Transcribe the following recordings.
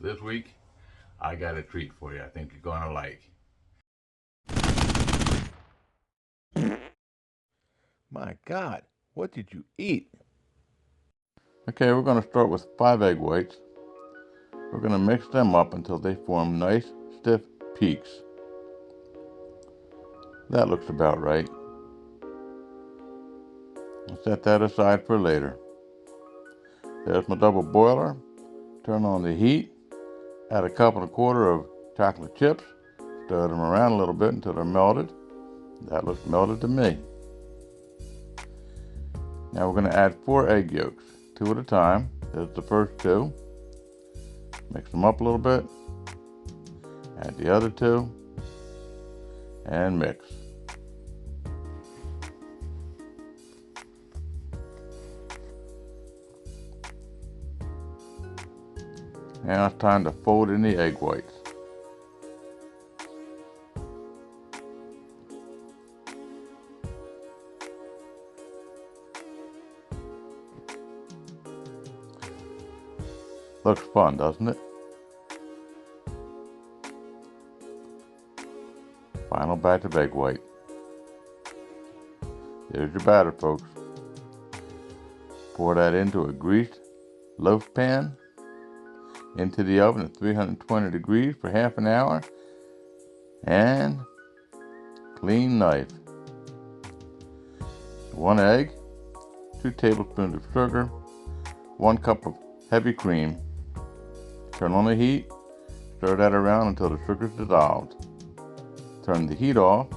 This week, I got a treat for you I think you're gonna like. My God, what did you eat? Okay, we're gonna start with 5 egg whites. We're gonna mix them up until they form nice, stiff peaks. That looks about right. I'll set that aside for later. There's my double boiler. Turn on the heat. Add a cup and a quarter of chocolate chips. Stir them around a little bit until they're melted. That looks melted to me. Now we're going to add 4 egg yolks, 2 at a time. There's the first 2. Mix them up a little bit. Add the other 2. And mix. Now it's time to fold in the egg whites. Looks fun, doesn't it? Final batch of egg white. There's your batter, folks. Pour that into a greased loaf pan. Into the oven at 320 degrees for half an hour. And clean knife. 1 egg, 2 tablespoons of sugar, 1 cup of heavy cream. Turn on the heat, stir that around until the sugar is dissolved. Turn the heat off,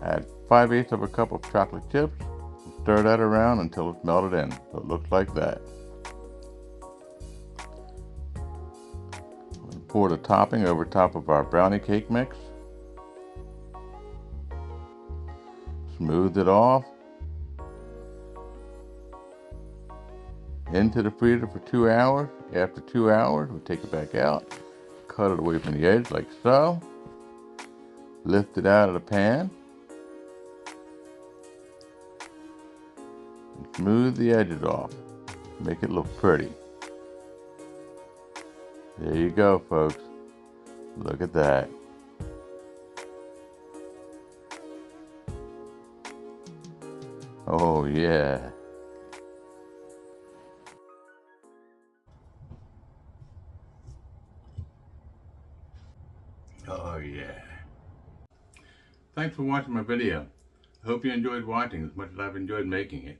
add 5/8 of a cup of chocolate chips, and stir that around until it's melted in, so it looks like that. Pour the topping over top of our brownie cake mix. Smooth it off. Into the freezer for 2 hours. After 2 hours, we take it back out. Cut it away from the edge like so. Lift it out of the pan. And smooth the edges off. Make it look pretty. There you go, folks. Look at that. Oh yeah. Oh yeah. Thanks for watching my video. I hope you enjoyed watching as much as I've enjoyed making it.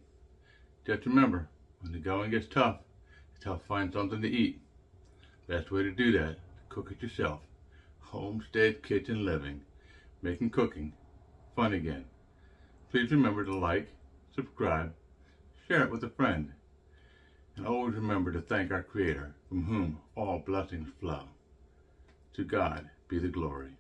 Just remember, when the going gets tough, it's tough to find something to eat. Best way to do that, cook it yourself. Homestead kitchen living. Making cooking fun again. Please remember to like, subscribe, share it with a friend. And always remember to thank our Creator, from whom all blessings flow. To God be the glory.